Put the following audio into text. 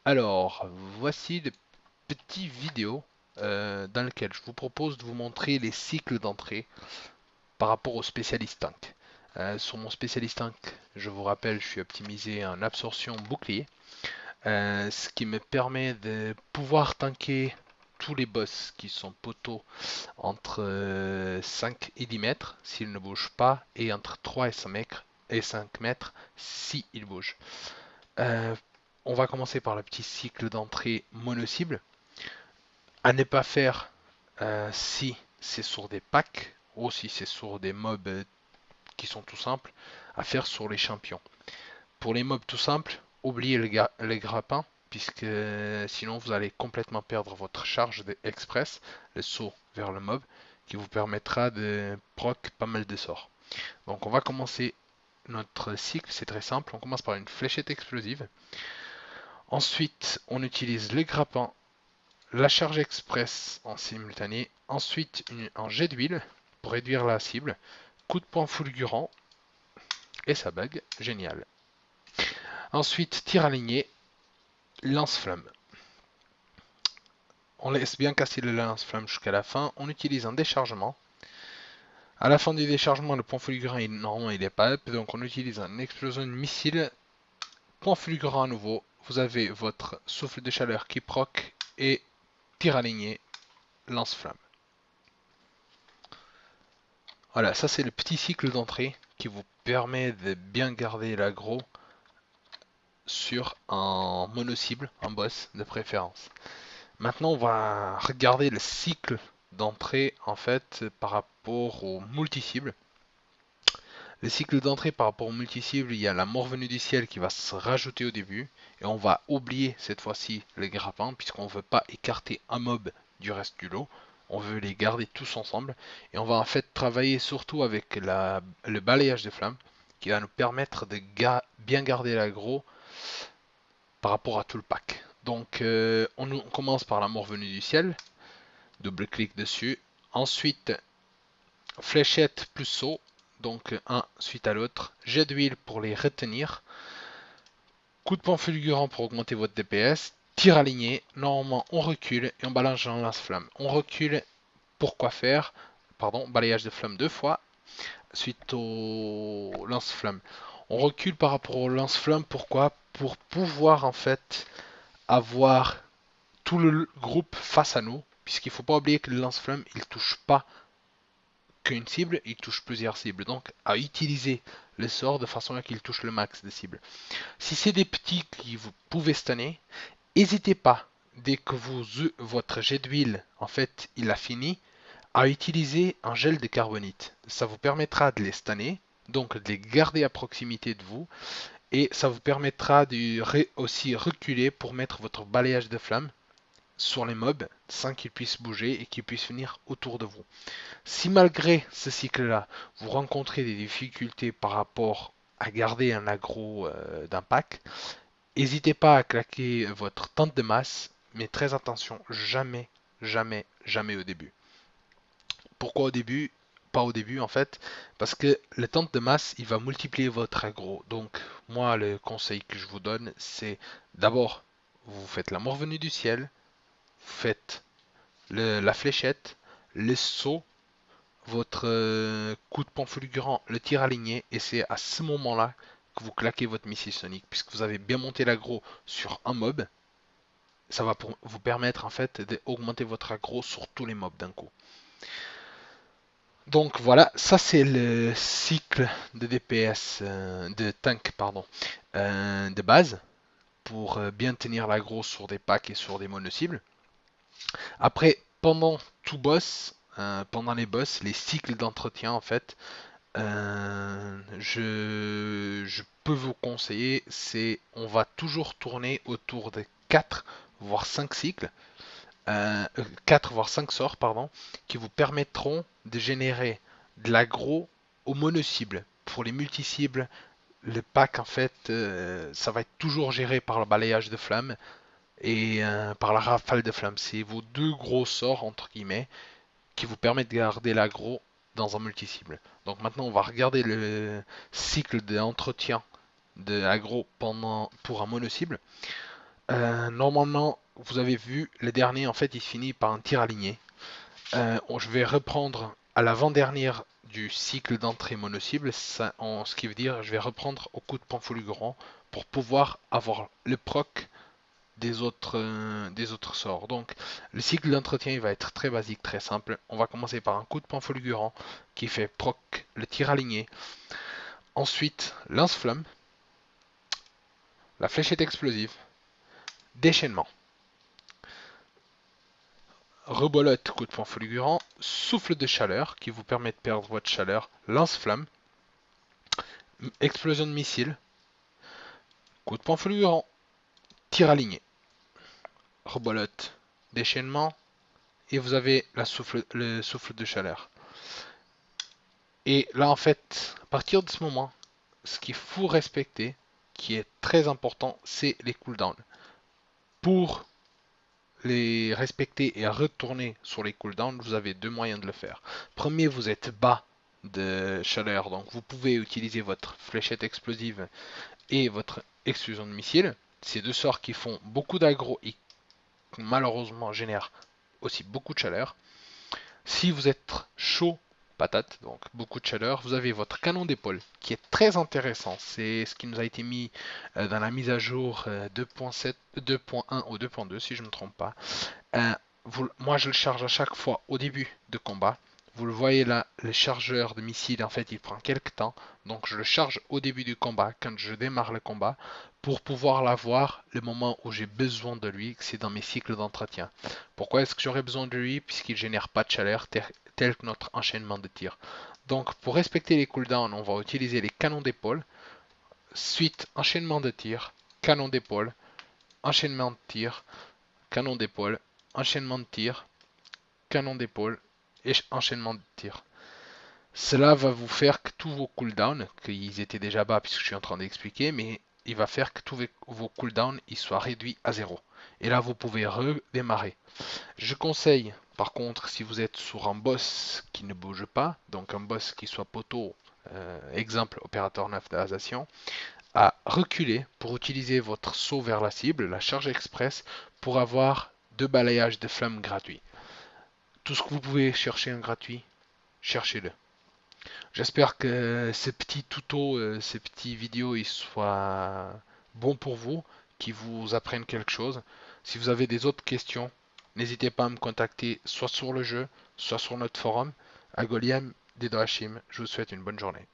Alors, voici des petites vidéos dans lesquelles je vous propose de vous montrer les cycles d'entrée par rapport au spécialiste tank. Sur mon spécialiste tank, je vous rappelle, je suis optimisé en absorption bouclier, ce qui me permet de pouvoir tanker tous les boss qui sont poteaux entre 5 et 10 mètres s'ils ne bougent pas et entre 3 et 5 mètres s'ils bougent. Euh, on va commencer par le petit cycle d'entrée mono-cible. À ne pas faire si c'est sur des packs ou si c'est sur des mobs qui sont tout simples, à faire sur les champions. Pour les mobs tout simples, oubliez les grappins, puisque sinon vous allez complètement perdre votre charge express, le saut vers le mob, qui vous permettra de proc pas mal de sorts. Donc on va commencer notre cycle, c'est très simple, on commence par une fléchette explosive. Ensuite, on utilise les grappins, la charge express en simultané, ensuite un jet d'huile pour réduire la cible, coup de poing fulgurant et ça bug, génial. Ensuite, tir aligné, lance-flamme. On laisse bien casser le lance-flamme jusqu'à la fin, on utilise un déchargement. À la fin du déchargement, le point fulgurant, normalement il est pas up, donc on utilise une explosion de missile, point fulgurant à nouveau, vous avez votre souffle de chaleur qui proc et tir aligné, lance-flamme. Voilà, ça c'est le petit cycle d'entrée qui vous permet de bien garder l'aggro sur un mono-cible, un boss de préférence. Maintenant, on va regarder le cycle d'entrée en fait par rapport au multi-cible. Le cycle d'entrée par rapport au multi-cible, il y a la mort venue du ciel qui va se rajouter au début et on va oublier cette fois-ci les grappins puisqu'on ne veut pas écarter un mob du reste du lot. On veut les garder tous ensemble et on va en fait travailler surtout avec le balayage de flammes qui va nous permettre de bien garder l'aggro par rapport à tout le pack. Donc on commence par la mort venue du ciel, double-clic dessus. Ensuite, fléchette plus saut, donc un suite à l'autre. Jet d'huile pour les retenir. Coup de poing fulgurant pour augmenter votre DPS. Tir aligné, normalement on recule et on balance un lance-flamme. On recule, pourquoi faire? Pardon, balayage de flamme deux fois, suite au lance-flamme. On recule par rapport au lance-flamme, pourquoi? Pour pouvoir en fait avoir tout le groupe face à nous, puisqu'il ne faut pas oublier que le lance-flamme, il touche pas qu'une cible, il touche plusieurs cibles. Donc à utiliser le sort de façon à qu'il touche le max de cibles. Si c'est des petits qui vous pouvez stunner, n'hésitez pas, dès que votre jet d'huile, en fait, il a fini, à utiliser un gel de carbonite. Ça vous permettra de les stunner, donc de les garder à proximité de vous, et ça vous permettra de aussi reculer pour mettre votre balayage de flamme sur les mobs sans qu'ils puissent bouger et qu'ils puissent venir autour de vous. Si malgré ce cycle-là, vous rencontrez des difficultés par rapport à garder un aggro d'un pack, n'hésitez pas à claquer votre tente de masse, mais très attention, jamais, jamais, jamais au début. Pourquoi au début? Pas au début en fait, parce que le tente de masse, il va multiplier votre aggro. Donc moi, le conseil que je vous donne, c'est d'abord, vous faites la mort venue du ciel, vous faites la fléchette, le saut, votre coup de poing fulgurant, le tir aligné, et c'est à ce moment-là que vous claquez votre missile sonique, puisque vous avez bien monté l'aggro sur un mob, ça va vous permettre en fait d'augmenter votre aggro sur tous les mobs d'un coup. Donc voilà, ça c'est le cycle de DPS, de tank pardon, de base, pour bien tenir l'aggro sur des packs et sur des mono-cibles. Après, pendant tout boss, pendant les boss, les cycles d'entretien en fait, je peux vous conseiller, c'est on va toujours tourner autour de 4 voire 5 cycles, 4 voire 5 sorts pardon, qui vous permettront de générer de l'aggro au mono-cible. Pour les multi-cibles, le pack en fait, ça va être toujours géré par le balayage de flammes et par la rafale de flammes. C'est vos deux gros sorts entre guillemets qui vous permettent de garder l'aggro dans un multi-cible. Donc maintenant on va regarder le cycle d'entretien de l'aggro pour un mono-cible. Normalement, vous avez vu, le dernier, en fait, il finit par un tir aligné. Je vais reprendre à l'avant-dernière du cycle d'entrée mono-cible, ce qui veut dire je vais reprendre au coup de poing fulgurant pour pouvoir avoir le proc des autres sorts. Donc, le cycle d'entretien il va être très basique, très simple. On va commencer par un coup de poing fulgurant qui fait proc le tir aligné. Ensuite, lance-flamme, la fléchette explosive, déchaînement, rebolote, coup de poing fulgurant, souffle de chaleur qui vous permet de perdre votre chaleur, lance-flamme, explosion de missile, coup de poing fulgurant, tir aligné, rebolote, déchaînement, et vous avez le souffle de chaleur. Et là, en fait, à partir de ce moment, ce qu'il faut respecter, qui est très important, c'est les cooldowns. Pour les respecter et retourner sur les cooldowns, vous avez deux moyens de le faire. Premier, vous êtes bas de chaleur, donc vous pouvez utiliser votre fléchette explosive et votre explosion de missile. Ces deux sorts qui font beaucoup d'aggro et malheureusement génèrent aussi beaucoup de chaleur. Si vous êtes chaud patate, donc beaucoup de chaleur, vous avez votre canon d'épaule qui est très intéressant. C'est ce qui nous a été mis dans la mise à jour 2.7, 2.1 ou 2.2 si je ne me trompe pas. Moi je le charge à chaque fois au début de combat. Vous le voyez là, le chargeur de missile en fait il prend quelques temps. Donc je le charge au début du combat quand je démarre le combat pour pouvoir l'avoir le moment où j'ai besoin de lui, c'est dans mes cycles d'entretien. Pourquoi est-ce que j'aurais besoin de lui? Puisqu'il génère pas de chaleur tel que notre enchaînement de tir. Donc pour respecter les cooldowns, on va utiliser les canons d'épaule. Suite enchaînement de tir, canon d'épaule, enchaînement de tir, canon d'épaule, enchaînement de tir, canon d'épaule et enchaînement de tir. Cela va vous faire que tous vos cooldowns, qu'ils étaient déjà bas puisque je suis en train d'expliquer, mais il va faire que tous vos cooldowns ils soient réduits à zéro. Et là, vous pouvez redémarrer. Je conseille, par contre, si vous êtes sur un boss qui ne bouge pas, donc un boss qui soit poteau, exemple opérateur 9 d'Alsacien, à reculer pour utiliser votre saut vers la cible, la charge express, pour avoir deux balayages de flammes gratuits. Tout ce que vous pouvez chercher en gratuit, cherchez-le. J'espère que ces petits tutos, ces petits vidéos, ils soient bons pour vous, qu'ils vous apprennent quelque chose. Si vous avez des autres questions, n'hésitez pas à me contacter soit sur le jeu, soit sur notre forum. À Goliem, Dedo Hashim, je vous souhaite une bonne journée.